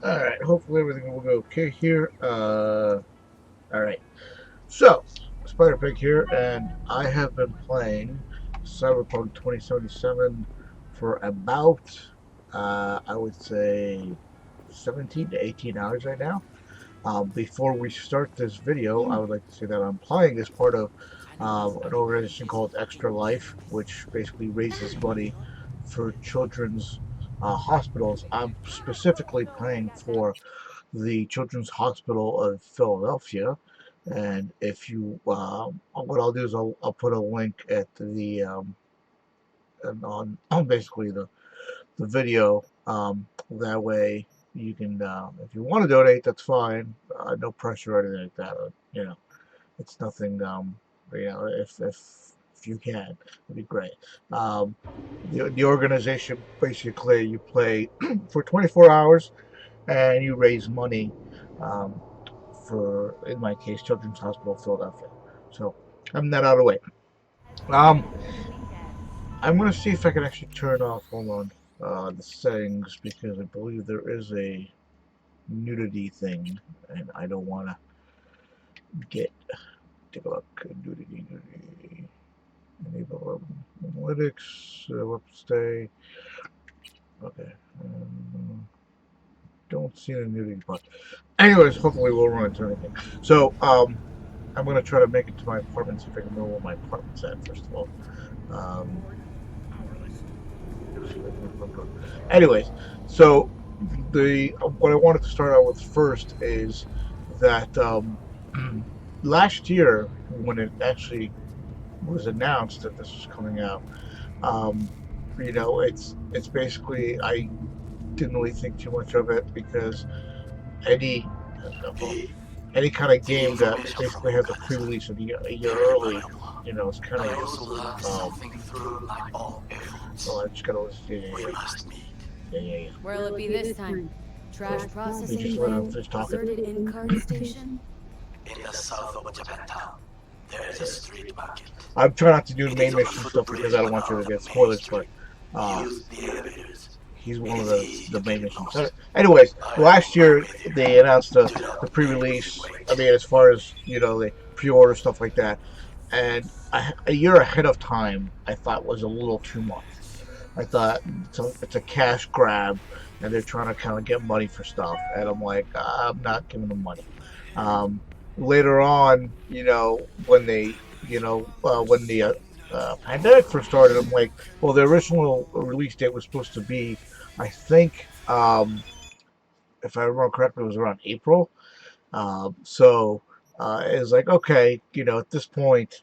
Alright, hopefully everything will go okay here. Alright. So, Spider-Pig here, and I have been playing Cyberpunk 2077 for about, I would say, 17 to 18 hours right now. Before we start this video, I would like to say that I'm playing as part of an organization called Extra Life, which basically raises money for children's hospitals. I'm specifically playing for the Children's Hospital of Philadelphia. And if you, what I'll do is I'll put a link at the on basically the video. That way you can, if you want to donate, that's fine. No pressure or anything like that. It's nothing. If you can, it'd be great. Um, the organization basically you play for 24 hours and you raise money um, for, in my case, Children's Hospital of Philadelphia. So having that out of the way. Um, I'm going to see if I can actually turn off, hold on, the settings because I believe there is a nudity thing and I don't want to get, take a look, nudity, enable analytics, weapon stay, okay, don't see the nudity part. Anyways, hopefully we'll run into anything. So, I'm going to try to make it to my apartment, see if I can know where my apartment's at, first of all. Um, anyways, so the what I wanted to start out with first is that last year, when it actually was announced that this was coming out, um, it's basically I didn't really think too much of it because any any kind of game that basically has a pre-release a year early, it's kind of oh, I just gotta listen. Yeah. Where'll it be this time? Trash We just processing let him plant? finish talking. Deserted in-card station? In the south of Japantown, there is a street market. I'm trying not to do It main is on a mission stuff because footbridge I don't on want you to our get main spoilers, but street. uh, Use the elevators. he's It one of is easy the to main get missions. lost. Anyways, I am last on my year way there. they announced Do the not please pre-release. I wait. mean, as far as the pre-order stuff like that, and a year ahead of time, I thought was a little too much. I thought it's a cash grab, and they're trying to kind of get money for stuff, and I'm like, I'm not giving them money. Um, Later on, when when the pandemic first started, I'm like, well, the original release date was supposed to be, I think, if I remember correctly, it was around April. So it's like, okay, at this point,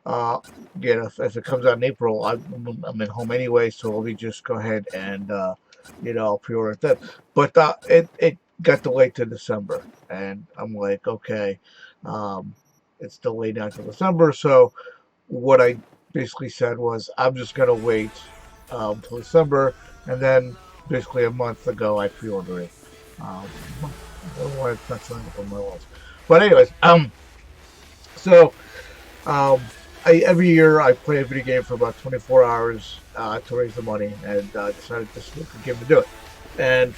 uh, if it comes out in April, I'm at home anyway, so let me just go ahead and I'll pre-order it then. But it got delayed to December, and I'm like, okay, um, it's delayed now to December. So what I basically said was, I'm just gonna wait till December, and then basically a month ago I pre-ordered it. Um, I don't know why it's not showing up on my walls, but anyways, so. Um, every year I play a video game for about 24 hours to raise the money, and decided this was the game to do it. And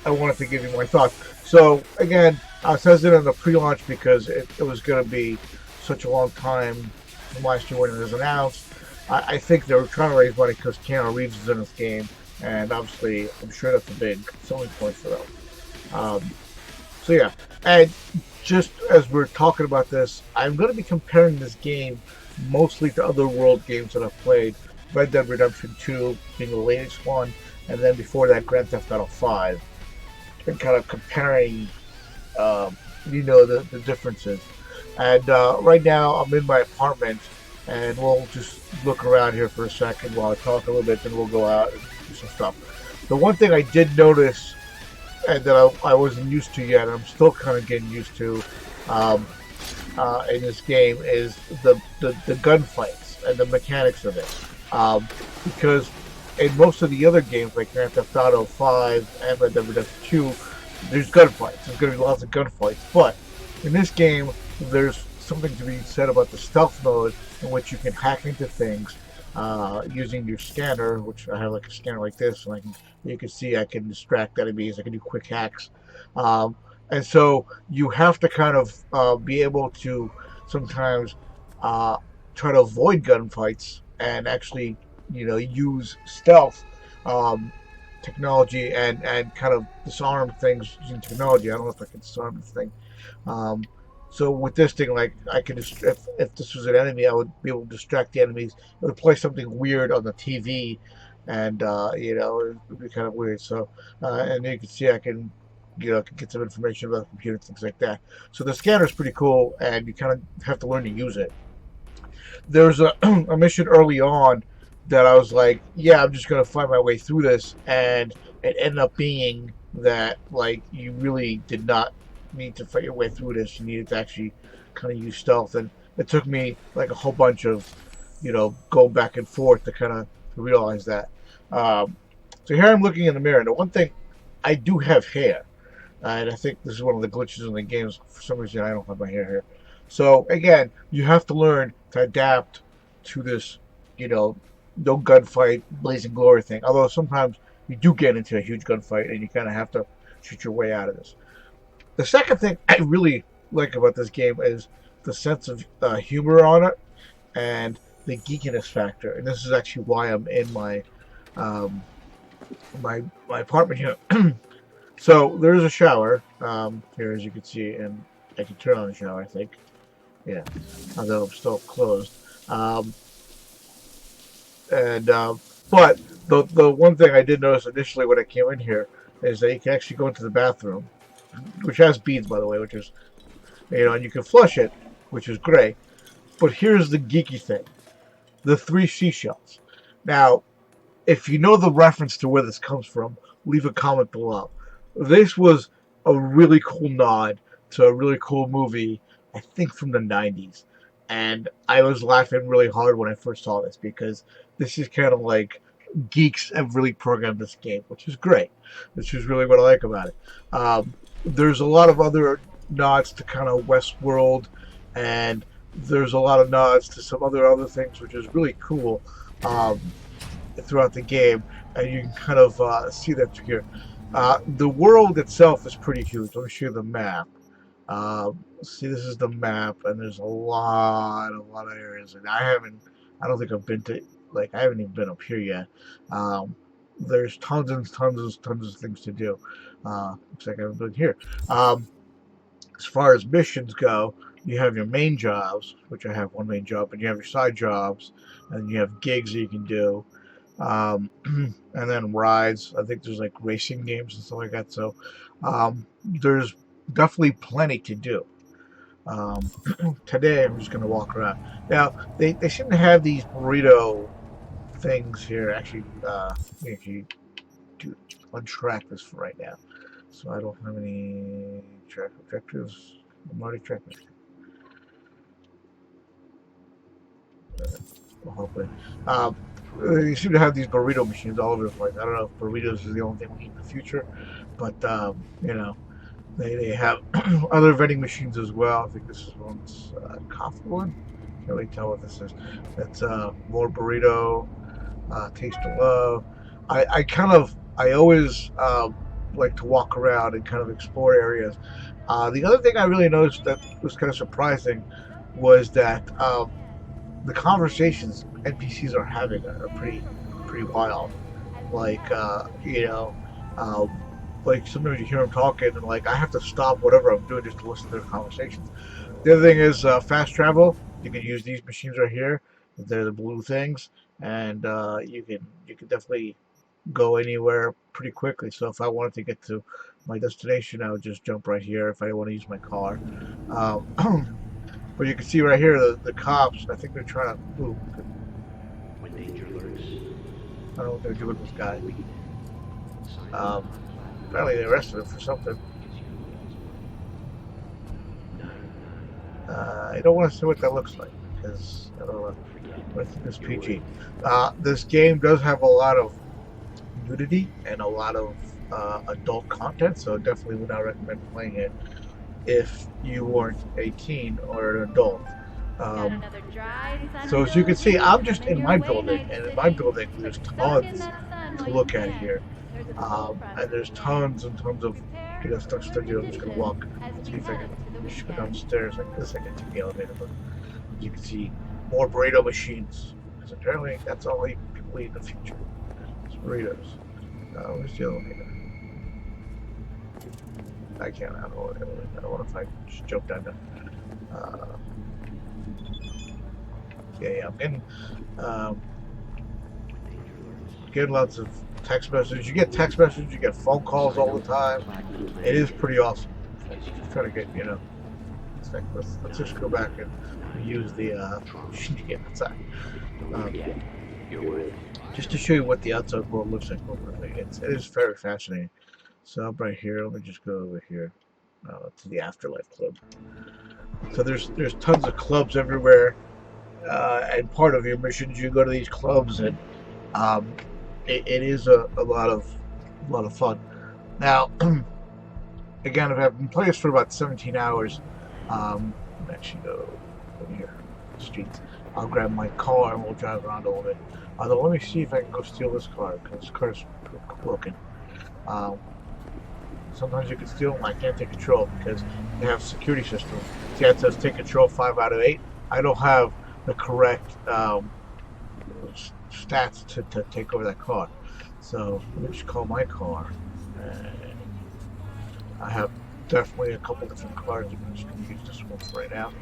I wanted to give you my thoughts. So again, I was hesitant on the pre-launch because it was going to be such a long time from last year when it was announced. I think they were trying to raise money because Keanu Reeves is in this game, and obviously I'm sure that's a big selling point for them. Um, so yeah, and just as we're talking about this, I'm going to be comparing this game mostly to other world games that I've played. Red Dead Redemption 2 being the latest one, and then before that, Grand Theft Auto 5, and kind of comparing, the differences. And right now, I'm in my apartment, and we'll just look around here for a second while I talk a little bit, then we'll go out and do some stuff. The one thing I did notice and that I wasn't used to yet. I'm still kind of getting used to um, in this game is the gunfights and the mechanics of it. Because in most of the other games like Grand Theft Auto 5 and Red Dead Redemption 2, there's gunfights. There's going to be lots of gunfights. But in this game, there's something to be said about the stealth mode in which you can hack into things using your scanner, which I have like a scanner like this, and you can see I can distract enemies. I can do quick hacks, um, and so you have to kind of be able to sometimes uh, try to avoid gunfights and actually use stealth. Um, Technology and kind of disarm things using technology. I don't know if I can disarm this thing. Um, so with this thing, like I could just if this was an enemy, I would be able to distract the enemies. It would play something weird on the TV, and it would be kind of weird. So and you can see I can can get some information about the computer, things like that. So the scanner is pretty cool, and you kind of have to learn to use it. There's a, a mission early on that I was like, yeah, I'm just gonna find my way through this, and it ended up being that like you really did not need to fight your way through this. You needed to actually kind of use stealth, and it took me like a whole bunch of going back and forth to kind of realize that. Um, so here I'm looking in the mirror. And the one thing I do have hair. And I think this is one of the glitches in the games. For some reason, I don't have my hair here. So again, you have to learn to adapt to this, no gunfight, blazing glory thing. Although sometimes you do get into a huge gunfight, and you kind of have to shoot your way out of this. The second thing I really like about this game is the sense of humor on it and the geekiness factor. And this is actually why I'm in um, my apartment here. So there's a shower here, as you can see, and I can turn on the shower, I think. Yeah, although I'm still closed. Um, and But the one thing I did notice initially when I came in here is that you can actually go into the bathroom, which has beads, by the way, which is and you can flush it, which is great. But here's the geeky thing: the three seashells. Now, if you know the reference to where this comes from, leave a comment below. This was a really cool nod to a really cool movie, I think from the 90s. And I was laughing really hard when I first saw this because this is kind of like geeks have really programmed this game, which is great. Which is really what I like about it. There's a lot of other nods to kind of Westworld, and there's a lot of nods to some other things, which is really cool. Um, Throughout the game, and you can kind of see that here. The world itself is pretty huge. Let me show you the map. See, this is the map, and there's a lot of areas, and I don't think I've been to, like, I haven't even been up here yet. There's tons of things to do. Looks like I haven't been here. As far as missions go, you have your main jobs, which I have one main job, and you have your side jobs, and you have gigs that you can do. And then rides. I think there's like racing games and stuff like that. So there's definitely plenty to do. Um, Today I'm just going to walk around. Now they seem to have these burrito things here. Actually, if you do untrack this for right now, so I don't have any track objectives. I'm already tracking. Hopefully. You seem to have these burrito machines all over the place. I don't know if burritos is the only thing we need in the future, but they have other vending machines as well. I think this is one's coffee one. Can't really tell what this is. That's more burrito, taste of love. I always like to walk around and kind of explore areas. The other thing I really noticed that was kind of surprising was that the conversations NPCs are having are pretty wild. Like uh, like sometimes you hear them talking, and like I have to stop whatever I'm doing just to listen to their conversations. The other thing is fast travel. You can use these machines right here. They're the blue things, and you can definitely go anywhere pretty quickly. So if I wanted to get to my destination, I would just jump right here. If I want to use my car. But you can see right here the cops. I think they're trying to. Ooh, When danger lurks, I don't know what they're doing with this guy. Um, Apparently they arrested him for something. I don't want to see what that looks like because I don't know. But I think it's PG. This game does have a lot of nudity and a lot of adult content, so definitely would not recommend playing it if you weren't 18 or an adult. Um, so as you can see, I'm just in my building, and in my building, there's tons to look at here. And there's tons and tons of stuff to do. I'm just gonna walk, see if I can just go downstairs like this. I can take the elevator, but as you can see, more burrito machines. Because apparently that's all people eat in the future. It's burritos. Where's the elevator? I can't. I don't know. I don't know if I just jump down there. Yeah, I'm getting lots of text messages. You get text messages, you get phone calls all the time. It is pretty awesome. Just try to get, let's just go back and use the machine outside. Just to show you what the outside world looks like overly. It is very fascinating. So I'm right here. Let me just go over here to the Afterlife Club. So there's tons of clubs everywhere. And part of your missions, you go to these clubs, and it is a lot of fun. Now, again, I've been playing this for about 17 hours. I'm actually go over here, the streets. I'll grab my car and we'll drive around a little bit. Although, let me see if I can go steal this car, because this car is broken. Sometimes you can steal them. I can't take control because they have a security system. See, it says take control 5 out of 8. I don't have the correct stats to take over that car. So let me just call my car. And I have definitely a couple different cars. I'm just going to use this one for right now.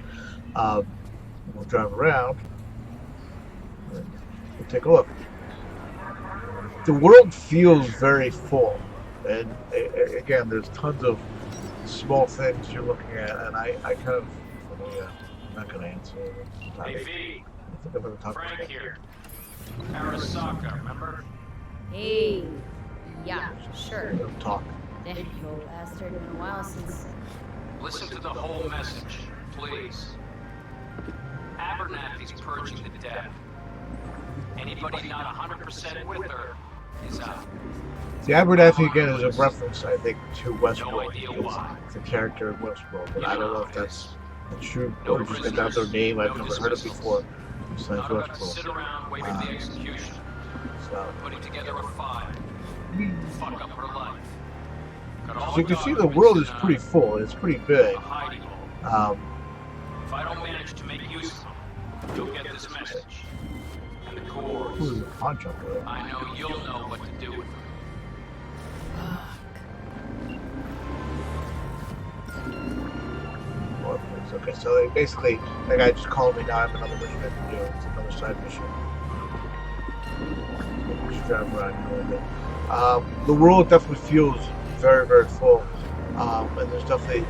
We'll drive around and we'll take a look. The world feels very full. And again, there's tons of small things you're looking at, and I kind of, I'm not going to answer. Hey, V. I think I'm going to talk Frank to here. Arasaka, remember? Hey. Yeah, sure. talk. Yo, Aster, it's been a while since. Listen to the whole message, please. Abernathy's purging the dead. Anybody not 100% with her is out. The Abernathy again is a reference, I think, to No Westworld. idea why. It's a character in Westworld, but You I don't know know if that's it's true no or just another name I've no never heard of dismissals. before. Besides Not about to sit Westworld. around waiting for the execution. So, Putting together a file. Fuck up her life. Got all so you can see the documents world in is pretty full. It's pretty big. a hiding hole. Um, If I don't manage to make use of them, you'll get this message. And the cores. ooh, pawn shop there. I know you'll know what to do with them. Okay, so they basically, that guy just called me now. I have another mission to do. It's another side mission. So just drive around a little bit. The world definitely feels very, very full. And there's definitely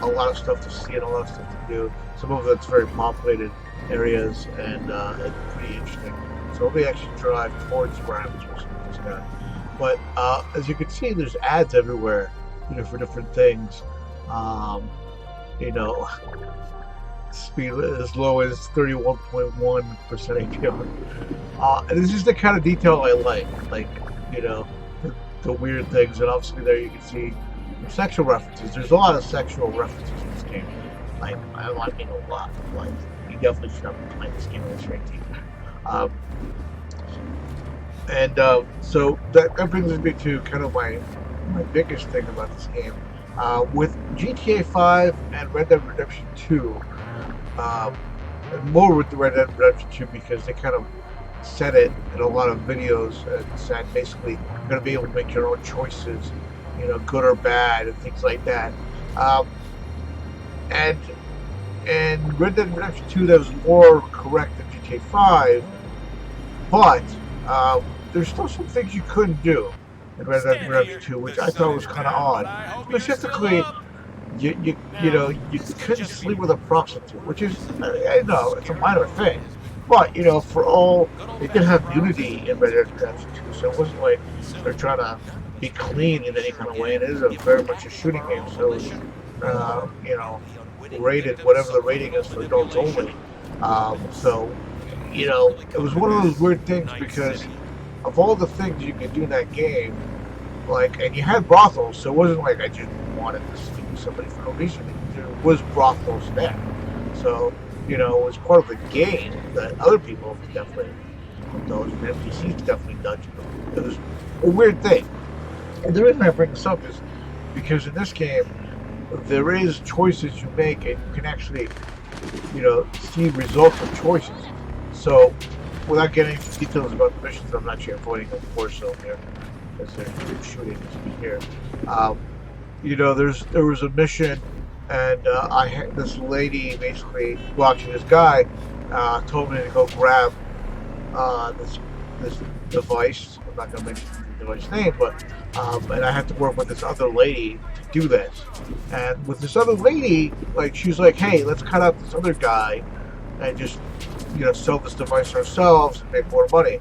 a lot of stuff to see and a lot of stuff to do. Some of it's very populated areas, and it's pretty interesting. So let me actually drive towards where I'm supposed to meet this guy. But as you can see, there's ads everywhere, for different things. Speed as low as 31.1% APR. And this is the kind of detail I like, the weird things. And obviously there you can see sexual references. There's a lot of sexual references in this game. Like, I mean a lot. Like, you definitely should not be playing this game with a straight team. So that brings me to kind of my biggest thing about this game. With GTA 5 and Red Dead Redemption 2, and more with the Red Dead Redemption 2 because they kind of said it in a lot of videos and said basically you're going to be able to make your own choices, good or bad and things like that. And Red Dead Redemption 2, that was more correct than GTA 5, but there's still some things you couldn't do in Red Dead Redemption 2, which I thought was kind of odd. Specifically, you couldn't sleep with a prostitute, which is, I know, it's a minor thing. But, for all, they did have nudity in Red Dead Redemption 2, so it wasn't like they're trying to be clean in any kind of way. And it is very much a shooting game, so it's, rated, whatever the rating is for adults only. It was one of those weird things because of all the things you could do in that game, and you had brothels, so it wasn't like I just wanted to sleep with somebody for no reason. There was brothels there. So, was part of the game that other people definitely indulged in. NPCs definitely indulged in. It was a weird thing. And the reason I bring this up is because in this game, there is choices you make, and you can actually, see results of choices. So, without getting into details about the missions, I'm actually avoiding a war zone here, because they're shooting as we hear. Um, there was a mission, and I had this lady basically, well, actually, this guy told me to go grab this device. I'm not going to mention the device name, but and I had to work with this other lady to do this. And with this other lady, like she's like, "Hey, let's cut out this other guy and just sell this device ourselves and make more money."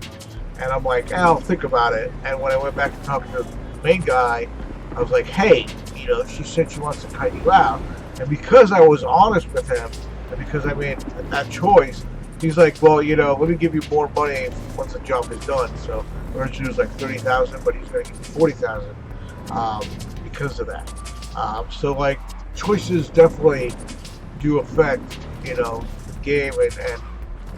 And I'm like, "I'll think about it." And when I went back to talking to the main guy, I was like, "Hey, she said she wants to cut you out." And because I was honest with him, and because I made that choice, he's like, "Well, let me give you more money once the job is done." So originally it was like 30,000, but he's going to give me 40,000 because of that. So like choices definitely do affect the game and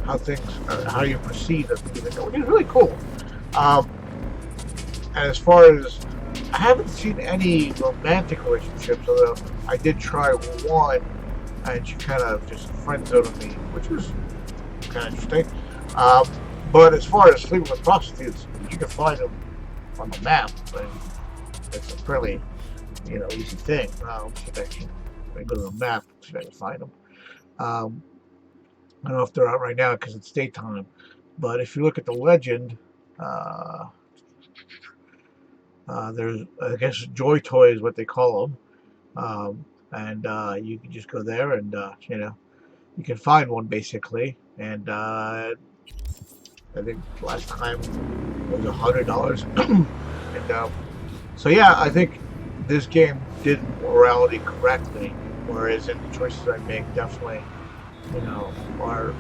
how things, how you proceed. Which is really cool. And as far as I haven't seen any romantic relationships, although I did try one, and she kind of just friend zoned me, which was kind of interesting. But as far as sleeping with prostitutes, you can find them on the map, and it's a fairly easy thing. See if I can go to the map, see if I can find them. I don't know if they're out right now because it's daytime, but if you look at the legend, there's, I guess, Joy Toy is what they call them, and you can just go there and you can find one basically, and I think last time it was $100, and so yeah, I think this game did morality correctly, whereas in the choices I make definitely are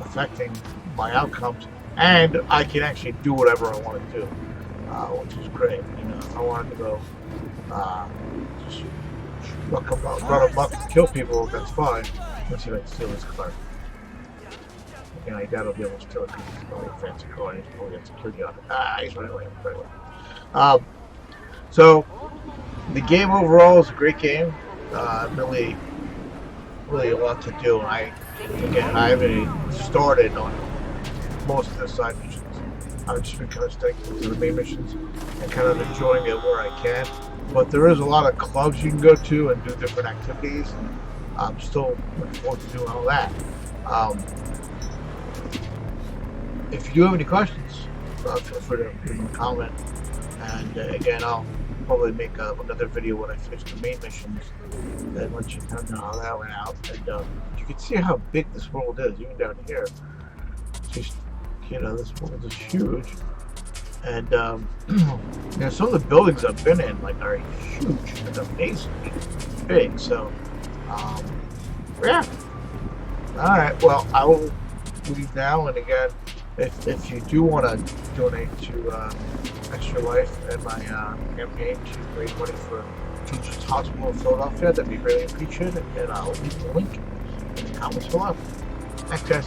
affecting my outcomes, and I can actually do whatever I want to do, which is great. If I wanted to go just run amok and kill people, that's fine. Let's see if I can steal this car. Okay, I doubt I'll be able to steal it because it's probably a fancy car and he's probably got security on it. He's running away. So, the game overall is a great game. Really a lot to do. I haven't even started on most of the side missions. I've just been kind of sticking to the main missions and kind of enjoying it where I can. But there is a lot of clubs you can go to and do different activities. And I'm still looking forward to doing all that. If you do have any questions, feel free to leave them a comment. And again, I'll probably make another video when I finish the main missions and let you kind of know how that went out. And you can see how big this world is, even down here. Just this world is huge. And some of the buildings I've been in are huge and amazingly big. So yeah. All right. Well, I will leave now. And again, if you do want to donate to Extra Life and my campaign to raise money for Children's Hospital in Philadelphia, that'd be greatly appreciated. And I'll leave the link in the comments below. Thanks, guys.